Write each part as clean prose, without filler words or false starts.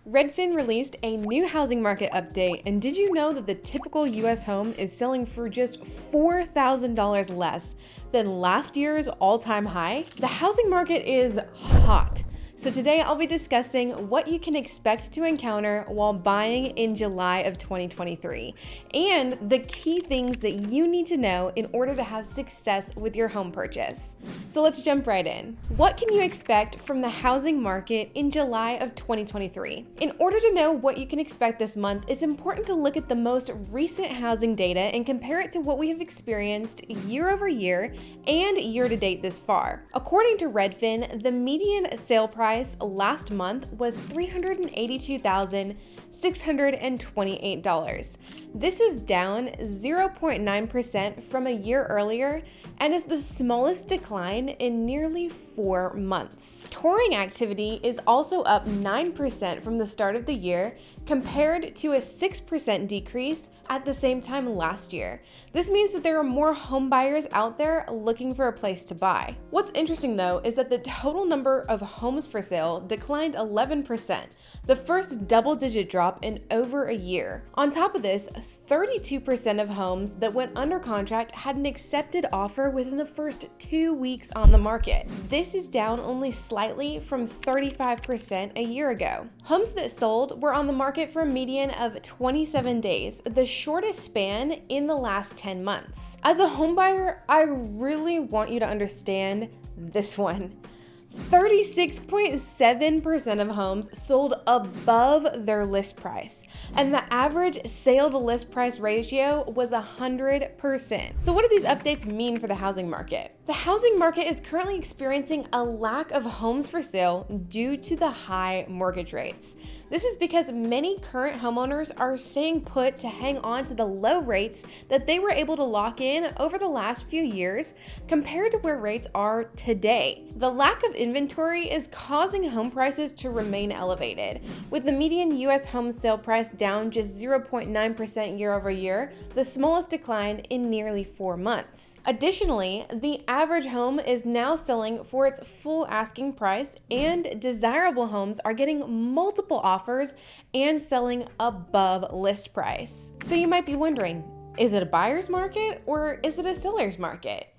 Redfin released a new housing market update, and did you know that the typical US home is selling for just $4,000 less than last year's all-time high? The housing market is hot. So today I'll be discussing what you can expect to encounter while buying in July of 2023 and the key things that you need to know in order to have success with your home purchase. So let's jump right in. What can you expect from the housing market in July of 2023? In order to know what you can expect this month, it's important to look at the most recent housing data and compare it to what we have experienced year over year and year to date this far. According to Redfin, the median sale price last month was $382,628. This is down 0.9% from a year earlier and is the smallest decline in nearly 4 months. Touring activity is also up 9% from the start of the year compared to a 6% decrease at the same time last year. This means that there are more home buyers out there looking for a place to buy. What's interesting though is that the total number of homes for sale declined 11%, the first double-digit drop in over a year. On top of this, 32% of homes that went under contract had an accepted offer within the first 2 weeks on the market. This is down only slightly from 35% a year ago. Homes that sold were on the market for a median of 27 days, the shortest span in the last 10 months. As a home buyer, I really want you to understand this one. 36.7% of homes sold above their list price, and the average sale to list price ratio was 100%. So what do these updates mean for the housing market? The housing market is currently experiencing a lack of homes for sale due to the high mortgage rates. This is because many current homeowners are staying put to hang on to the low rates that they were able to lock in over the last few years compared to where rates are today. The lack of inventory is causing home prices to remain elevated, with the median US home sale price down just 0.9% year over year, the smallest decline in nearly 4 months. Additionally, the average home is now selling for its full asking price, and desirable homes are getting multiple offers and selling above list price. So you might be wondering, is it a buyer's market or is it a seller's market?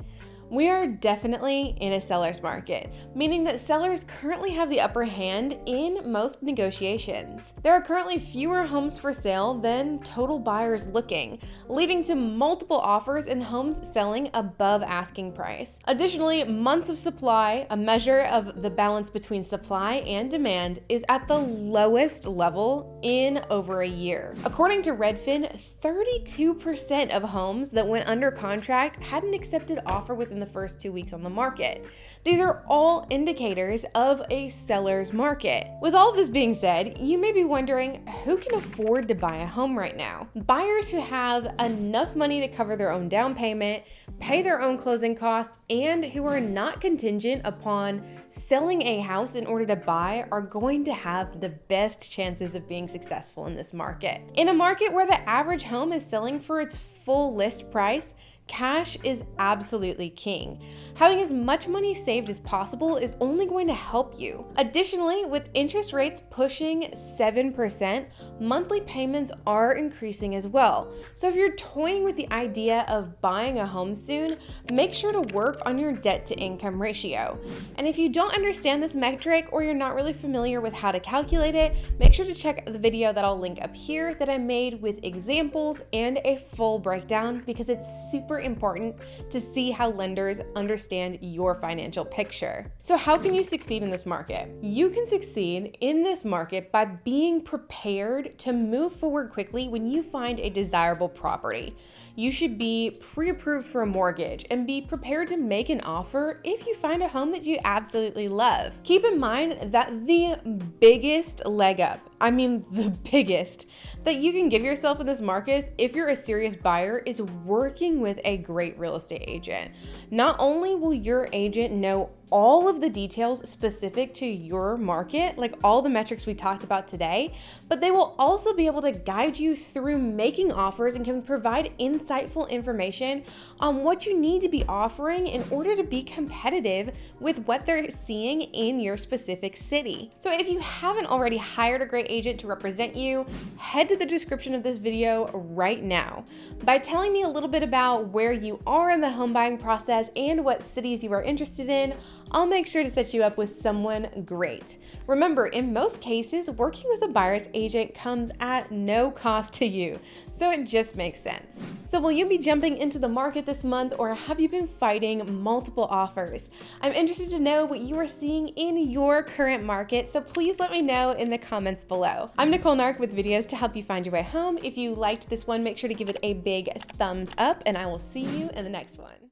We are definitely in a seller's market, meaning that sellers currently have the upper hand in most negotiations. There are currently fewer homes for sale than total buyers looking, leading to multiple offers and homes selling above asking price. Additionally, months of supply, a measure of the balance between supply and demand, is at the lowest level in over a year. According to Redfin, 32% of homes that went under contract had an accepted offer within the first 2 weeks on the market. These are all indicators of a seller's market. With all of this being said, you may be wondering, who can afford to buy a home right now? Buyers who have enough money to cover their own down payment, pay their own closing costs, and who are not contingent upon selling a house in order to buy are going to have the best chances of being successful in this market. In a market where the average home is selling for its full list price, cash is absolutely king. Having as much money saved as possible is only going to help you. Additionally, with interest rates pushing 7%, monthly payments are increasing as well. So if you're toying with the idea of buying a home soon, make sure to work on your debt to income ratio. And if you don't understand this metric or you're not really familiar with how to calculate it, make sure to check the video that I'll link up here that I made with examples and a full breakdown, because it's super important to see how lenders understand your financial picture. So how can you succeed in this market? You can succeed in this market by being prepared to move forward quickly when you find a desirable property. You should be pre-approved for a mortgage and be prepared to make an offer if you find a home that you absolutely love. Keep in mind that the biggest leg up, the biggest, that you can give yourself in this market if you're a serious buyer is working with a great real estate agent. Not only will your agent know all of the details specific to your market, like all the metrics we talked about today, but they will also be able to guide you through making offers and can provide insightful information on what you need to be offering in order to be competitive with what they're seeing in your specific city. So if you haven't already hired a great agent to represent you, head to the description of this video right now. By telling me a little bit about where you are in the home buying process and what cities you are interested in, I'll make sure to set you up with someone great. Remember, in most cases, working with a buyer's agent comes at no cost to you, so it just makes sense. So will you be jumping into the market this month, or have you been fighting multiple offers? I'm interested to know what you are seeing in your current market, so please let me know in the comments below. I'm Nicole Nark with videos to help you find your way home. If you liked this one, make sure to give it a big thumbs up, and I will see you in the next one.